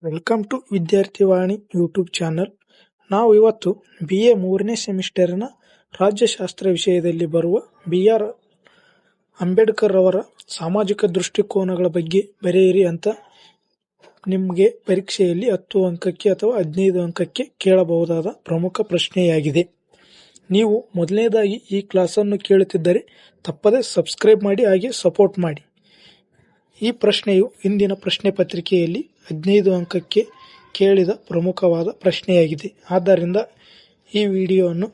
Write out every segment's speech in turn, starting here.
Welcome to Vidyarthivani YouTube channel. ನಾವು ಇವತ್ತು BA 3ನೇ ಸೆಮಿಸ್ಟರಿನ ರಾಜ್ಯಶಾಸ್ತ್ರ ವಿಷಯದಲ್ಲಿ ಬರುವ BR ಅಂಬೇಡ್ಕರ್ ಅವರ ಸಾಮಾಜಿಕ ದೃಷ್ಟಿಕೋನಗಳ ಬಗ್ಗೆ ಬರೆಯಿರಿ ಅಂತ ನಿಮಗೆ ಪರೀಕ್ಷೆಯಲ್ಲಿ 10 ಅಂಕಕ್ಕೆ ಅಥವಾ 15 ಅಂಕಕ್ಕೆ ಕೇಳಬಹುದಾದ ಪ್ರಮುಖ ಪ್ರಶ್ನೆಯಾಗಿದೆ. ನೀವು ಮೊದಲನೇದಾಗಿ ಈ ಕ್ಲಾಸನ್ನು ಕೇಳುತ್ತಿದ್ದರೆ ತಪ್ಪದೆ ಸಬ್ಸ್ಕ್ರೈಬ್ ಮಾಡಿ, ಹಾಗೆ ಸಪೋರ್ಟ್ ಮಾಡಿ. ಈ ಪ್ರಶ್ನೆಯು ಇಂದಿನ ಪ್ರಶ್ನೆ ಪತ್ರಿಕೆಯಲ್ಲಿ 15 ಅಂಕಕ್ಕೆ ಕೇಳಿದ ಪ್ರಮುಖವಾದ ಪ್ರಶ್ನೆಯಾಗಿದೆ. ಆದ್ದರಿಂದ ಈ ವಿಡಿಯೋವನ್ನು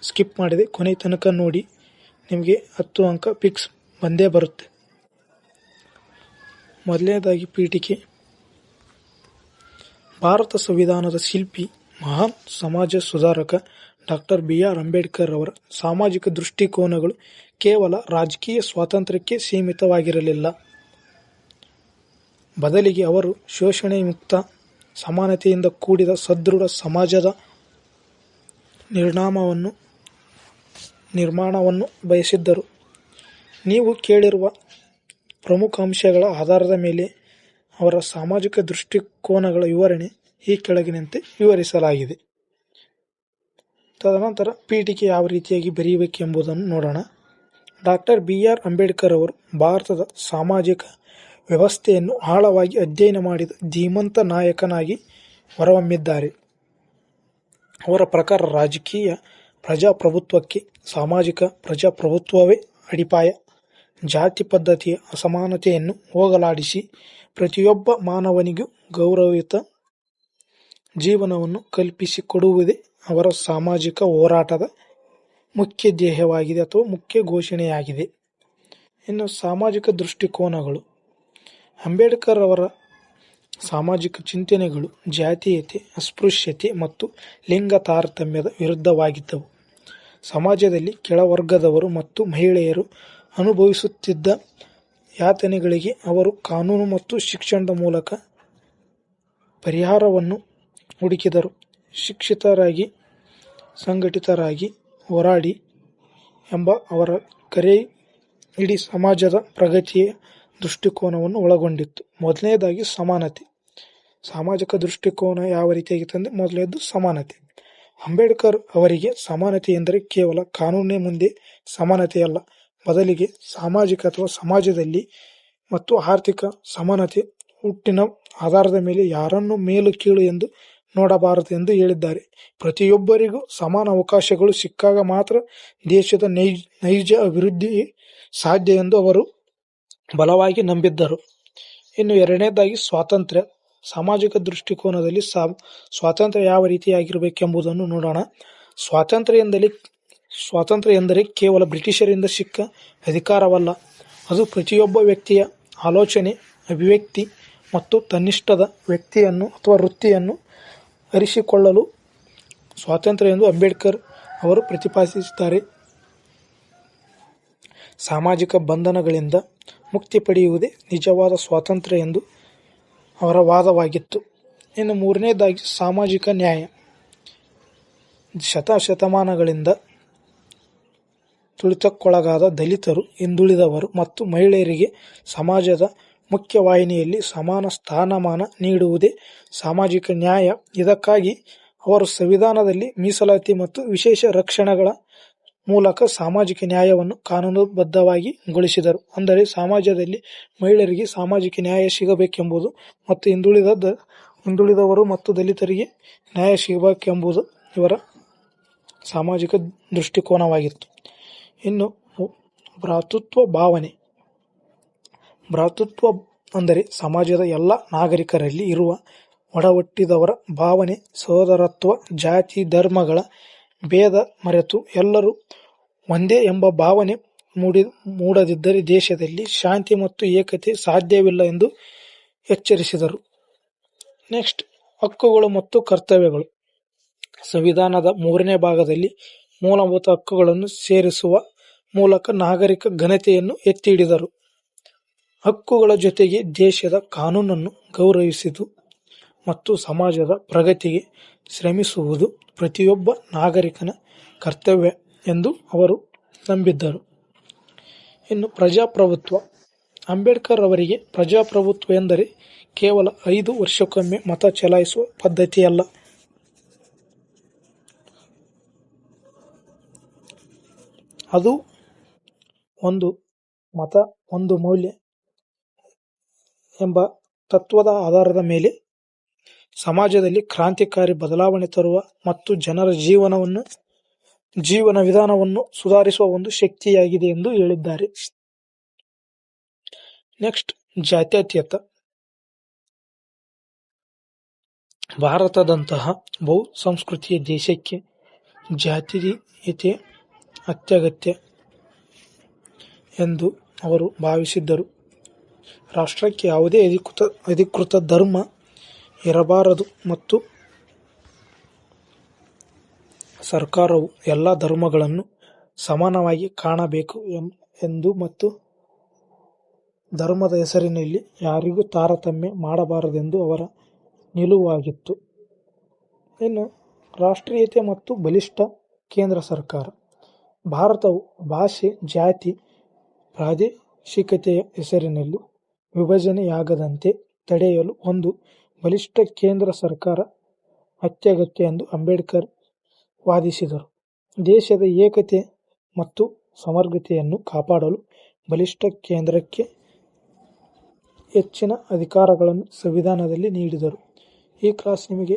ಸ್ಕಿಪ್ ಮಾಡದೆ ಕೊನೆ ತನಕ ನೋಡಿ, ನಿಮಗೆ 10 ಅಂಕ ಫಿಕ್ಸ್ ಬಂದೇ ಬರುತ್ತೆ. ಮೊದಲನೇದಾಗಿ ಪೀಠಿಕೆ. ಭಾರತ ಸಂವಿಧಾನದ ಶಿಲ್ಪಿ, ಮಹಾನ್ ಸಮಾಜ ಸುಧಾರಕ ಡಾಕ್ಟರ್ BR ಅಂಬೇಡ್ಕರ್ ಅವರ ಸಾಮಾಜಿಕ ದೃಷ್ಟಿಕೋನಗಳು ಕೇವಲ ರಾಜಕೀಯ ಸ್ವಾತಂತ್ರ್ಯಕ್ಕೆ ಸೀಮಿತವಾಗಿರಲಿಲ್ಲ. ಬದಲಿಗೆ ಅವರು ಶೋಷಣೆ ಮುಕ್ತ, ಸಮಾನತೆಯಿಂದ ಕೂಡಿದ ಸದೃಢ ಸಮಾಜದ ನಿರ್ಮಾಣವನ್ನು ಬಯಸಿದ್ದರು. ನೀವು ಕೇಳಿರುವ ಪ್ರಮುಖ ಅಂಶಗಳ ಆಧಾರದ ಮೇಲೆ ಅವರ ಸಾಮಾಜಿಕ ದೃಷ್ಟಿಕೋನಗಳ ವಿವರಣೆ ಈ ಕೆಳಗಿನಂತೆ ವಿವರಿಸಲಾಗಿದೆ. ತದನಂತರ ಪೀಠಿಕೆ ಯಾವ ರೀತಿಯಾಗಿ ಬರೆಯಬೇಕೆಂಬುದನ್ನು ನೋಡೋಣ. ಡಾಕ್ಟರ್ BR ಅಂಬೇಡ್ಕರ್ ಅವರು ಭಾರತದ ಸಾಮಾಜಿಕ ವ್ಯವಸ್ಥೆಯನ್ನು ಆಳವಾಗಿ ಅಧ್ಯಯನ ಮಾಡಿದ ಧೀಮಂತ ನಾಯಕನಾಗಿ ಹೊರಹೊಮ್ಮಿದ್ದಾರೆ. ಅವರ ಪ್ರಕಾರ ರಾಜಕೀಯ ಪ್ರಜಾಪ್ರಭುತ್ವಕ್ಕೆ ಸಾಮಾಜಿಕ ಪ್ರಜಾಪ್ರಭುತ್ವವೇ ಅಡಿಪಾಯ. ಜಾತಿ ಪದ್ಧತಿಯ ಅಸಮಾನತೆಯನ್ನು ಹೋಗಲಾಡಿಸಿ ಪ್ರತಿಯೊಬ್ಬ ಮಾನವನಿಗೂ ಗೌರವಯುತ ಜೀವನವನ್ನು ಕಲ್ಪಿಸಿಕೊಡುವುದೇ ಅವರ ಸಾಮಾಜಿಕ ಹೋರಾಟದ ಮುಖ್ಯ ಧ್ಯೇಯವಾಗಿದೆ ಅಥವಾ ಮುಖ್ಯ ಘೋಷಣೆಯಾಗಿದೆ. ಇನ್ನು ಸಾಮಾಜಿಕ ದೃಷ್ಟಿಕೋನಗಳು. ಅಂಬೇಡ್ಕರ್ ಅವರ ಸಾಮಾಜಿಕ ಚಿಂತನೆಗಳು ಜಾತೀಯತೆ, ಅಸ್ಪೃಶ್ಯತೆ ಮತ್ತು ಲಿಂಗ ತಾರತಮ್ಯದ ವಿರುದ್ಧವಾಗಿದ್ದವು. ಸಮಾಜದಲ್ಲಿ ಕೆಳವರ್ಗದವರು ಮತ್ತು ಮಹಿಳೆಯರು ಅನುಭವಿಸುತ್ತಿದ್ದ ಯಾತನೆಗಳಿಗೆ ಅವರು ಕಾನೂನು ಮತ್ತು ಶಿಕ್ಷಣದ ಮೂಲಕ ಪರಿಹಾರವನ್ನು ಹುಡುಕಿದರು. ಶಿಕ್ಷಿತರಾಗಿ, ಸಂಘಟಿತರಾಗಿ ಹೋರಾಡಿ ಎಂಬ ಅವರ ಕರೆ ಇಡೀ ಸಮಾಜದ ಪ್ರಗತಿಯ ದೃಷ್ಟಿಕೋನವನ್ನು ಒಳಗೊಂಡಿತ್ತು. ಮೊದಲನೇದಾಗಿ ಸಮಾನತೆ. ಸಾಮಾಜಿಕ ದೃಷ್ಟಿಕೋನ ಯಾವ ರೀತಿಯಾಗಿತ್ತಂದರೆ, ಮೊದಲನೇದು ಸಮಾನತೆ. ಅಂಬೇಡ್ಕರ್ ಅವರಿಗೆ ಸಮಾನತೆ ಎಂದರೆ ಕೇವಲ ಕಾನೂನಿನ ಮುಂದೆ ಸಮಾನತೆಯಲ್ಲ, ಬದಲಿಗೆ ಸಾಮಾಜಿಕ ಅಥವಾ ಸಮಾಜದಲ್ಲಿ ಮತ್ತು ಆರ್ಥಿಕ ಸಮಾನತೆ. ಹುಟ್ಟಿನ ಆಧಾರದ ಮೇಲೆ ಯಾರನ್ನು ಮೇಲು ಕೀಳು ಎಂದು ನೋಡಬಾರದು ಎಂದು ಹೇಳಿದ್ದಾರೆ. ಪ್ರತಿಯೊಬ್ಬರಿಗೂ ಸಮಾನ ಅವಕಾಶಗಳು ಸಿಕ್ಕಾಗ ಮಾತ್ರ ದೇಶದ ನೈಜ ಅಭಿವೃದ್ಧಿ ಸಾಧ್ಯ ಎಂದು ಅವರು ಬಲವಾಗಿ ನಂಬಿದ್ದರು. ಇನ್ನು ಎರಡನೇದಾಗಿ ಸ್ವಾತಂತ್ರ್ಯ. ಸಾಮಾಜಿಕ ದೃಷ್ಟಿಕೋನದಲ್ಲಿ ಸ್ವಾತಂತ್ರ್ಯ ಯಾವ ರೀತಿಯಾಗಿರಬೇಕೆಂಬುದನ್ನು ನೋಡೋಣ. ಸ್ವಾತಂತ್ರ್ಯ ಎಂದರೆ ಕೇವಲ ಬ್ರಿಟಿಷರಿಂದ ಸಿಕ್ಕ ಅಧಿಕಾರವಲ್ಲ, ಅದು ಪ್ರತಿಯೊಬ್ಬ ವ್ಯಕ್ತಿಯ ಆಲೋಚನೆ, ಅಭಿವ್ಯಕ್ತಿ ಮತ್ತು ತನ್ನಿಷ್ಟದ ವ್ಯಕ್ತಿಯನ್ನು ಅಥವಾ ವೃತ್ತಿಯನ್ನು ಅರಿಸಿಕೊಳ್ಳಲು ಸ್ವಾತಂತ್ರ್ಯ ಎಂದು ಅಂಬೇಡ್ಕರ್ ಅವರು ಪ್ರತಿಪಾದಿಸಿದ್ದಾರೆ. ಸಾಮಾಜಿಕ ಬಂಧನಗಳಿಂದ ಮುಕ್ತಿ ಪಡೆಯುವುದೇ ನಿಜವಾದ ಸ್ವಾತಂತ್ರ್ಯ ಎಂದು ಅವರ ವಾದವಾಗಿತ್ತು. ಇನ್ನು ಮೂರನೇದಾಗಿ ಸಾಮಾಜಿಕ ನ್ಯಾಯ. ಶತಮಾನಗಳಿಂದ ತುಳಿತಕ್ಕೊಳಗಾದ ದಲಿತರು, ಹಿಂದುಳಿದವರು ಮತ್ತು ಮಹಿಳೆಯರಿಗೆ ಸಮಾಜದ ಮುಖ್ಯವಾಹಿನಿಯಲ್ಲಿ ಸಮಾನ ಸ್ಥಾನಮಾನ ನೀಡುವುದೇ ಸಾಮಾಜಿಕ ನ್ಯಾಯ. ಇದಕ್ಕಾಗಿ ಅವರು ಸಂವಿಧಾನದಲ್ಲಿ ಮೀಸಲಾತಿ ಮತ್ತು ವಿಶೇಷ ರಕ್ಷಣೆಗಳ ಮೂಲಕ ಸಾಮಾಜಿಕ ನ್ಯಾಯವನ್ನು ಕಾನೂನುಬದ್ಧವಾಗಿ ಗೊಳಿಸಿದರು. ಅಂದರೆ ಸಮಾಜದಲ್ಲಿ ಮಹಿಳೆಯರಿಗೆ ಸಾಮಾಜಿಕ ನ್ಯಾಯ ಸಿಗಬೇಕೆಂಬುದು ಮತ್ತು ಹಿಂದುಳಿದವರು ಮತ್ತು ದಲಿತರಿಗೆ ನ್ಯಾಯ ಸಿಗಬೇಕೆಂಬುದು ಇವರ ಸಾಮಾಜಿಕ ದೃಷ್ಟಿಕೋನವಾಗಿತ್ತು. ಇನ್ನು ಭ್ರಾತೃತ್ವ ಭಾವನೆ. ಭ್ರಾತೃತ್ವ ಅಂದರೆ ಸಮಾಜದ ಎಲ್ಲ ನಾಗರಿಕರಲ್ಲಿ ಇರುವ ಒಡಹುಟ್ಟಿದವರ ಭಾವನೆ. ಸಹೋದರತ್ವ, ಜಾತಿ ಧರ್ಮಗಳ ಭೇದ ಮರೆತು ಎಲ್ಲರೂ ಒಂದೇ ಎಂಬ ಭಾವನೆ ಮೂಡದಿದ್ದರೆ ದೇಶದಲ್ಲಿ ಶಾಂತಿ ಮತ್ತು ಏಕತೆ ಸಾಧ್ಯವಿಲ್ಲ ಎಂದು ಎಚ್ಚರಿಸಿದರು. ನೆಕ್ಸ್ಟ್, ಹಕ್ಕುಗಳು ಮತ್ತು ಕರ್ತವ್ಯಗಳು. ಸಂವಿಧಾನದ 3ನೇ ಭಾಗದಲ್ಲಿ ಮೂಲಭೂತ ಹಕ್ಕುಗಳನ್ನು ಸೇರಿಸುವ ಮೂಲಕ ನಾಗರಿಕ ಘನತೆಯನ್ನು ಎತ್ತಿ ಹಿಡಿದರು. ಹಕ್ಕುಗಳ ಜೊತೆಗೆ ದೇಶದ ಕಾನೂನನ್ನು ಗೌರವಿಸುವುದು ಮತ್ತು ಸಮಾಜದ ಪ್ರಗತಿಗೆ ಶ್ರಮಿಸುವುದು ಪ್ರತಿಯೊಬ್ಬ ನಾಗರಿಕನ ಕರ್ತವ್ಯ ಎಂದು ಅವರು ನಂಬಿದ್ದರು. ಇನ್ನು ಪ್ರಜಾಪ್ರಭುತ್ವ. ಅಂಬೇಡ್ಕರ್ ಅವರಿಗೆ ಪ್ರಜಾಪ್ರಭುತ್ವ ಎಂದರೆ ಕೇವಲ 5 ವರ್ಷಕ್ಕೊಮ್ಮೆ ಮತ ಚಲಾಯಿಸುವ ಪದ್ಧತಿಯಲ್ಲ. ಅದು ಒಂದು ಮತ ಒಂದು ಮೌಲ್ಯ ಎಂಬ ತತ್ವದ ಆಧಾರದ ಮೇಲೆ ಸಮಾಜದಲ್ಲಿ ಕ್ರಾಂತಿಕಾರಿ ಬದಲಾವಣೆ ತರುವ ಮತ್ತು ಜನರ ಜೀವನ ವಿಧಾನವನ್ನು ಸುಧಾರಿಸುವ ಒಂದು ಶಕ್ತಿಯಾಗಿದೆ ಎಂದು ಹೇಳಿದ್ದಾರೆ. ನೆಕ್ಸ್ಟ್, ಜಾತ್ಯತೀತ. ಭಾರತದಂತಹ ಬಹುಸಂಸ್ಕೃತಿಯ ದೇಶಕ್ಕೆ ಜಾತೀಯತೆ ಅತ್ಯಗತ್ಯ ಎಂದು ಅವರು ಭಾವಿಸಿದ್ದರು. ರಾಷ್ಟ್ರಕ್ಕೆ ಯಾವುದೇ ಅಧಿಕೃತ ಧರ್ಮ ಇರಬಾರದು ಮತ್ತು ಸರ್ಕಾರವು ಎಲ್ಲ ಧರ್ಮಗಳನ್ನು ಸಮಾನವಾಗಿ ಕಾಣಬೇಕು ಎಂದು ಮತ್ತು ಧರ್ಮದ ಹೆಸರಿನಲ್ಲಿ ಯಾರಿಗೂ ತಾರತಮ್ಯ ಮಾಡಬಾರದೆಂದು ಅವರ ನಿಲುವಾಗಿತ್ತು. ಇನ್ನು ರಾಷ್ಟ್ರೀಯತೆ ಮತ್ತು ಬಲಿಷ್ಠ ಕೇಂದ್ರ ಸರ್ಕಾರ. ಭಾರತವು ಭಾಷೆ, ಜಾತಿ, ಪ್ರಾದೇಶಿಕತೆಯ ಹೆಸರಿನಲ್ಲಿ ವಿಭಜನೆಯಾಗದಂತೆ ತಡೆಯಲು ಒಂದು ಬಲಿಷ್ಠ ಕೇಂದ್ರ ಸರ್ಕಾರ ಅತ್ಯಗತ್ಯ ಎಂದು ಅಂಬೇಡ್ಕರ್ ವಾದಿಸಿದರು. ದೇಶದ ಏಕತೆ ಮತ್ತು ಸಮಗ್ರತೆಯನ್ನು ಕಾಪಾಡಲು ಬಲಿಷ್ಠ ಕೇಂದ್ರಕ್ಕೆ ಹೆಚ್ಚಿನ ಅಧಿಕಾರಗಳನ್ನು ಸಂವಿಧಾನದಲ್ಲಿ ನೀಡಿದರು. ಈ ಕ್ಲಾಸ್ ನಿಮಗೆ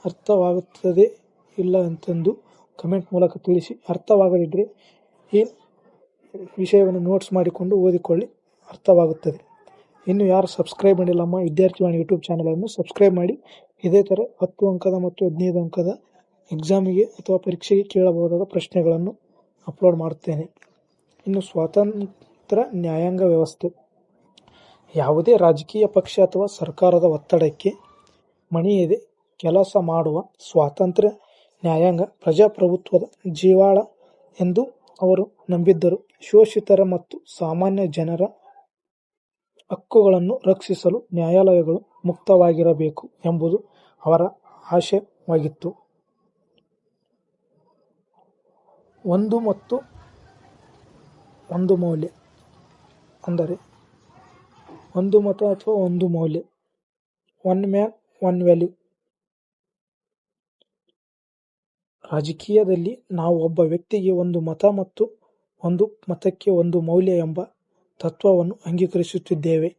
ಅರ್ಥವಾಗುತ್ತದೆ ಇಲ್ಲ ಎಂತೆಂದು ಕಮೆಂಟ್ ಮೂಲಕ ತಿಳಿಸಿ. ಅರ್ಥವಾಗದಿದ್ದರೆ ಈ ವಿಷಯವನ್ನು ನೋಟ್ಸ್ ಮಾಡಿಕೊಂಡು ಓದಿಕೊಳ್ಳಿ, ಅರ್ಥವಾಗುತ್ತದೆ. ಇನ್ನು ಯಾರು ಸಬ್ಸ್ಕ್ರೈಬ್ ಮಾಡಿಲ್ಲ ನಮ್ಮ ವಿದ್ಯಾರ್ಥಿವಾಣಿ ಯೂಟ್ಯೂಬ್ ಚಾನಲನ್ನು ಸಬ್ಸ್ಕ್ರೈಬ್ ಮಾಡಿ. ಇದೇ ಥರ 10 ಅಂಕದ ಮತ್ತು 15 ಅಂಕದ ಎಕ್ಸಾಮಿಗೆ ಅಥವಾ ಪರೀಕ್ಷೆಗೆ ಕೇಳಬಹುದಾದ ಪ್ರಶ್ನೆಗಳನ್ನು ಅಪ್ಲೋಡ್ ಮಾಡುತ್ತೇನೆ. ಇನ್ನು ಸ್ವತಂತ್ರ ನ್ಯಾಯಾಂಗ ವ್ಯವಸ್ಥೆ. ಯಾವುದೇ ರಾಜಕೀಯ ಪಕ್ಷ ಅಥವಾ ಸರ್ಕಾರದ ಒತ್ತಡಕ್ಕೆ ಮಣಿಯದೆ ಕೆಲಸ ಮಾಡುವ ಸ್ವಾತಂತ್ರ್ಯ ನ್ಯಾಯಾಂಗ ಪ್ರಜಾಪ್ರಭುತ್ವದ ಜೀವಾಳ ಎಂದು ಅವರು ನಂಬಿದ್ದರು. ಶೋಷಿತರ ಮತ್ತು ಸಾಮಾನ್ಯ ಜನರ ಹಕ್ಕುಗಳನ್ನು ರಕ್ಷಿಸಲು ನ್ಯಾಯಾಲಯಗಳು ಮುಕ್ತವಾಗಿರಬೇಕು ಎಂಬುದು ಅವರ ಆಶಯವಾಗಿತ್ತು. ಒಂದು ಮತ್ತು ಒಂದು ಮೌಲ್ಯ ಅಂದರೆ ಒಂದು ಮತ ಅಥವಾ ಒಂದು ಮೌಲ್ಯ, ಒನ್ ಮ್ಯಾನ್ ಒನ್ ವ್ಯಾಲ್ಯೂ. ರಾಜಕೀಯದಲ್ಲಿ ನಾವು ಒಬ್ಬ ವ್ಯಕ್ತಿಗೆ ಒಂದು ಮತ ಮತ್ತು ಒಂದು ಮತಕ್ಕೆ ಒಂದು ಮೌಲ್ಯ ಎಂಬ ತತ್ವವನ್ನು ಅಂಗೀಕರಿಸುತ್ತಿದ್ದೇವೆ.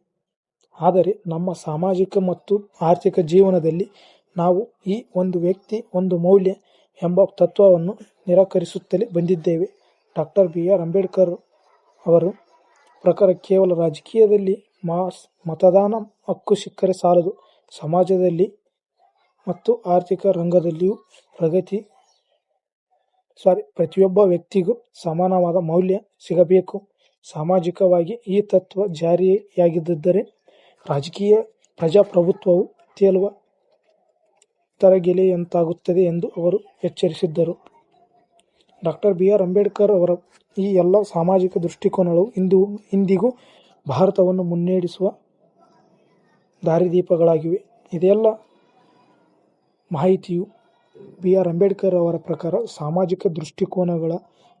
ಆದರೆ ನಮ್ಮ ಸಾಮಾಜಿಕ ಮತ್ತು ಆರ್ಥಿಕ ಜೀವನದಲ್ಲಿ ನಾವು ಈ ಒಂದು ವ್ಯಕ್ತಿ ಒಂದು ಮೌಲ್ಯ ಎಂಬ ತತ್ವವನ್ನು ನಿರಾಕರಿಸುತ್ತಲೇ ಬಂದಿದ್ದೇವೆ. Doctor B R. ಅಂಬೇಡ್ಕರ್ ಅವರ ಪ್ರಕಾರ ಕೇವಲ ರಾಜಕೀಯದಲ್ಲಿ ಮತದಾನ ಹಕ್ಕು ಸಿಕ್ಕರೆ ಸಾಲದು, ಸಮಾಜದಲ್ಲಿ ಮತ್ತು ಆರ್ಥಿಕ ರಂಗದಲ್ಲಿಯೂ ಪ್ರತಿಯೊಬ್ಬ ವ್ಯಕ್ತಿಗೂ ಸಮಾನವಾದ ಮೌಲ್ಯ ಸಿಗಬೇಕು. ಸಾಮಾಜಿಕವಾಗಿ ಈ ತತ್ವ ಜಾರಿಯಾಗದಿದ್ದರೆ ರಾಜಕೀಯ ಪ್ರಜಾಪ್ರಭುತ್ವವು ತೇಲುವ ತರಗೆಲೆಯಂತಾಗುತ್ತದೆ ಎಂದು ಅವರು ಎಚ್ಚರಿಸಿದ್ದರು. Doctor B R. ಅಂಬೇಡ್ಕರ್ ಅವರ ಈ ಎಲ್ಲ ಸಾಮಾಜಿಕ ದೃಷ್ಟಿಕೋನಗಳು ಇಂದಿಗೂ ಭಾರತವನ್ನು ಮುನ್ನಡೆಸುವ ದಾರಿದೀಪಗಳಾಗಿವೆ. ಇದೆಲ್ಲ ಮಾಹಿತಿಯು ಬಿ.ಆರ್. ಅಂಬೇಡ್ಕರ್ ಅವರ ಪ್ರಕಾರ ಸಾಮಾಜಿಕ ದೃಷ್ಟಿಕೋನಗಳ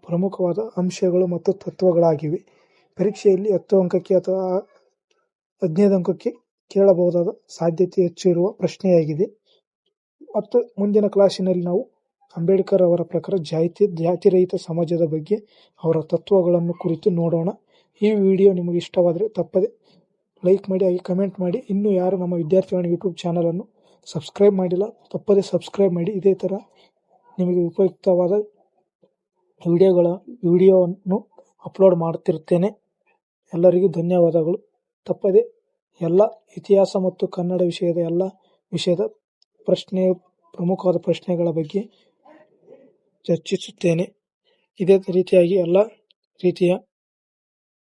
ಪ್ರಮುಖವಾದ ಅಂಶಗಳು ಮತ್ತು ತತ್ವಗಳಾಗಿವೆ. ಪರೀಕ್ಷೆಯಲ್ಲಿ 10 ಅಂಕಕ್ಕೆ ಅಥವಾ 15 ಅಂಕಕ್ಕೆ ಕೇಳಬಹುದಾದ ಸಾಧ್ಯತೆ ಹೆಚ್ಚು ಇರುವ ಪ್ರಶ್ನೆಯಾಗಿದೆ. ಮತ್ತು ಮುಂದಿನ ಕ್ಲಾಸಿನಲ್ಲಿ ನಾವು ಅಂಬೇಡ್ಕರ್ ಅವರ ಪ್ರಕಾರ ಜಾತಿರಹಿತ ಸಮಾಜದ ಬಗ್ಗೆ ಅವರ ತತ್ವಗಳನ್ನು ಕುರಿತು ನೋಡೋಣ. ಈ ವಿಡಿಯೋ ನಿಮಗೆ ಇಷ್ಟವಾದರೆ ತಪ್ಪದೆ ಲೈಕ್ ಮಾಡಿ, ಹಾಗೆ ಕಮೆಂಟ್ ಮಾಡಿ. ಇನ್ನೂ ಯಾರು ನಮ್ಮ ವಿದ್ಯಾರ್ಥಿವಾಣಿ ಯೂಟ್ಯೂಬ್ ಚಾನಲನ್ನು ಸಬ್ಸ್ಕ್ರೈಬ್ ಮಾಡಿಲ್ಲ ತಪ್ಪದೆ ಸಬ್ಸ್ಕ್ರೈಬ್ ಮಾಡಿ. ಇದೇ ಥರ ನಿಮಗೆ ಉಪಯುಕ್ತವಾದ ವಿಡಿಯೋವನ್ನು ಅಪ್ಲೋಡ್ ಮಾಡುತ್ತಿರುತ್ತೇನೆ. ಎಲ್ಲರಿಗೂ ಧನ್ಯವಾದಗಳು. ತಪ್ಪದೆ ಎಲ್ಲ ಇತಿಹಾಸ ಮತ್ತು ಕನ್ನಡ ವಿಷಯದ ಪ್ರಮುಖವಾದ ಪ್ರಶ್ನೆಗಳ ಬಗ್ಗೆ ಚರ್ಚಿಸುತ್ತೇನೆ. ಇದೇ ರೀತಿಯಾಗಿ ಎಲ್ಲ ರೀತಿಯ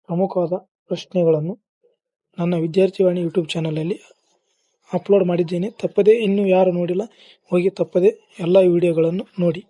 ಪ್ರಮುಖವಾದ ಪ್ರಶ್ನೆಗಳನ್ನು ನನ್ನ ವಿದ್ಯಾರ್ಥಿವಾಣಿ ಯೂಟ್ಯೂಬ್ ಚಾನಲಲ್ಲಿ ಅಪ್ಲೋಡ್ ಮಾಡಿದ್ದೇನೆ. ತಪ್ಪದೆ ಇನ್ನೂ ಯಾರು ನೋಡಿಲ್ಲ ಹೋಗಿ ತಪ್ಪದೆ ಎಲ್ಲ ವಿಡಿಯೋಗಳನ್ನು ನೋಡಿ.